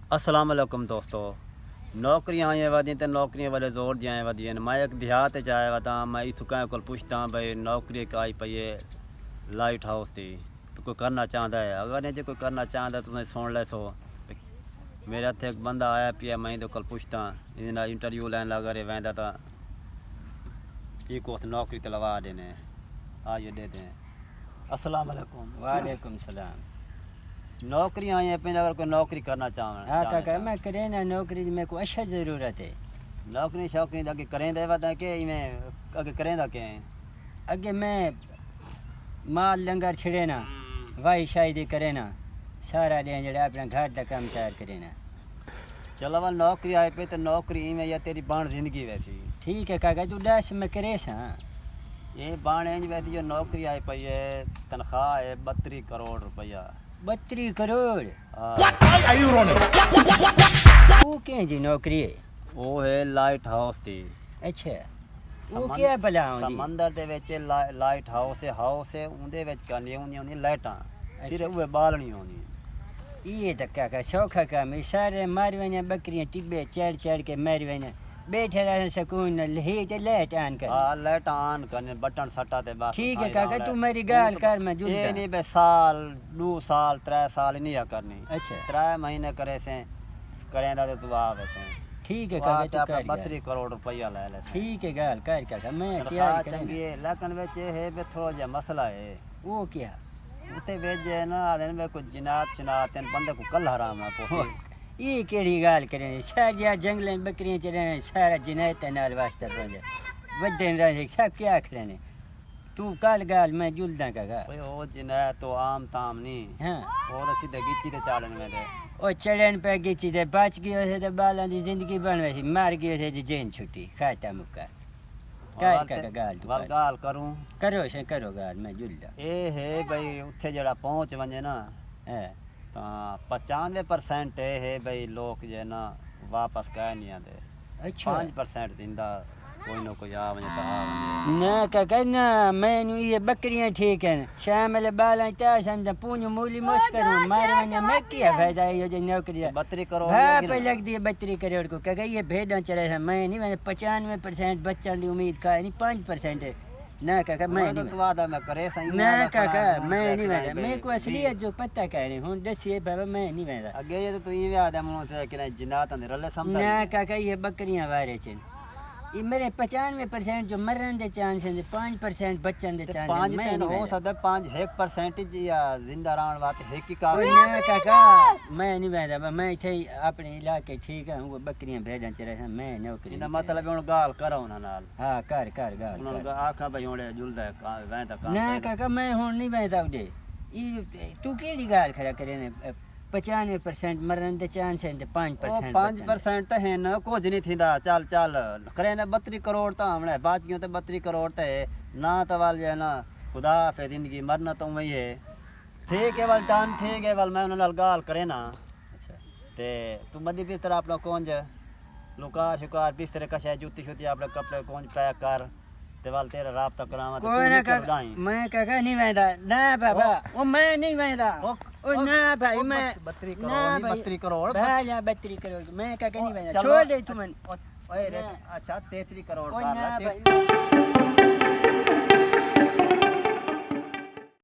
अस्सलाम वालेकुम दोस्तों। नौकरियां आए वादियां तो नौकरियां वाले जोर दियाँ वादियां। मैं एक देहात आया वादा, मैं इतों कह को पुछता भाई नौकरी एक आई पई है लाइट हाउस की, तो कोई करना चाहता है। अगर नहीं जो कोई करना चाहता तो सुन ले सो। मेरे हथ एक बंदा आया पिया, मैं तो कल पुछता इन इंटरव्यू लैन लगा रे वैदा था एक नौकरी तो लवा देने आइए दे दें। अस्सलाम वालेकुम। वालेकुम सलाम। नौकरी आई है पे अगर कोई नौकरी करना चाहे। हाँ काका मैं करे ना नौकरी मेरे को अच्छा ज़रूरत है। नौकरी शौकरी अगे करें दे वादा के इवें अगे करें दा के अगे मैं माल लंगर छिड़े ना वाही शायदी करे ना सारा दिन जड़ा अपना घर का काम तैयार करे ना। चलो वाल नौकरी आए पे तो नौकरी इवें या तेरी बाण जिंदगी वैसी ठीक है काका तू दस मैं करे सा। ये बाण इंज वैसी जो नौकरी आई पई है तनख्वाह है 32 करोड़ रुपया। 32 करोड़ वो क्या जी नौकरी है? वो है लाइट हाउस की। अच्छा वो क्या भला समंदर दे विच लाइट हाउस है उंदे विच करनी होंदी लाइटां सिर्फ वो बालनी होंदी। ये तो काका सौखा काम है। सारे मार वने बकरियां टिब्बे चढ़ चढ़ के मार वने बैठे रहे सुकून ही ते लाइट ऑन कर। हां लाइट ऑन करने बटन सटा ते बस ठीक है काका तू मेरी गाल कर मैं जुड़ ये नहीं बे साल 2 साल 3 साल नहीं आ करनी। अच्छा 3 महीने करे से करेंदा तो तू आवे से। ठीक है काका तू कर 32 करोड़ रुपया ले ले। ठीक है गाल कर काका मैं तैयार कर चंगी है लेकिन विच है बे थोड़ा जा मसला है। वो क्या उते वेज है ना आदन में कुछ जिनात शनात बंदे को कल हराम है पोसी। ये केड़ी गाल करें सारिया जंगलें बकरियां चरे सारा जिनायत नाल वास्ता पहुंचे वदन रहे सब क्या आखरे ने तू कल गाल मैं जुलदा काका। ओए ओ जिनायत तो आम ताम नहीं। हां वो तो सीधे गिच्ची ते चाड़न में दे ओ चढ़न पे गिच्ची ते बच गयो से ते बालां दी जिंदगी बन वैसी मार गयो से जी जेन छुट्टी खाता मुक्का काय काका गाल तू वाल गाल करूं करो से करो गाल मैं जुलदा ए है भाई उथे जड़ा पहुंच वने ना हां ता 95% है भाई लोग जे ना वापस कह नहीं आते। अच्छा 5% जिंदा कोई ना कोई आ वने तो आ वने ना काका ना मैनू ये बकरियां ठीक है शाम वाले बाला ता समझ पूंज मूली मोच करूं मार वने मैं क्या फायदा है ये जो नौकरी 32 करोड़ भाई पे लग दिए 32 करोड़ को काका ये भेड़ा चले है मैं नहीं मैंने 95% बच्चन की उम्मीद का नहीं 5% है ना काका मैं तो नहीं वादा मैं करे सही ना काका मैं नहीं वेंदा मेरे को असलियत जो पता कह रहे हुन दसिए बाबा मैं नहीं वेंदा। अगे ये तो तू ये आदा मनो ते कि जिन्नात अंदर रले समझ ना काका ये बकरियां वारे चन ये मेरे 95% जो मरन दे चांस है 5% बचन दे चांस है। मैं नहीं हो सकदा 1% या जिंदा रहन वास्ते है की का ना काका मैं नहीं वेंदा मैं इथे अपने इलाके ठीक है वो बकरियां भेड़ां च रहे मैं नौकरी इना मतलब हुन गाल करो ना नाल। हां कर गाल उन आखा भाई होड़े जुलदा वेंदा काम ना काका मैं हुन नहीं वेंदा उडे ई तू केड़ी गाल खरा करे ने 95% मरन दे चांस है 5% 5% तो है ना कुछ नहीं थींदा। चल चल करे ना 32 करोड़ तो हमने बाकियों तो 32 करोड़ तो है ना तो वाल जे ना खुदा पे जिंदगी मरना तो वही है। ठीक है वाल डन ठीक है वाल मैं उन नाल गाल करे ना। अच्छा ते तू मदी बिस्तर अपना कौन जे लुकार शिकार बिस्तर कशा जूती शुती अपने कपड़े कौन पैक कर ते वाल तेरा राब्ता करावा तो कोई ना काका मैं काका नहीं वेंदा ना बाबा ओ मैं नहीं वेंदा ओ ना भाई मैं 32 करोड़ 32 करोड़ भाई 32 करोड़ मैं काका नहीं वेंदा छोड़ दे तू मन ओए अच्छा 33 करोड़ ओ का ना भाई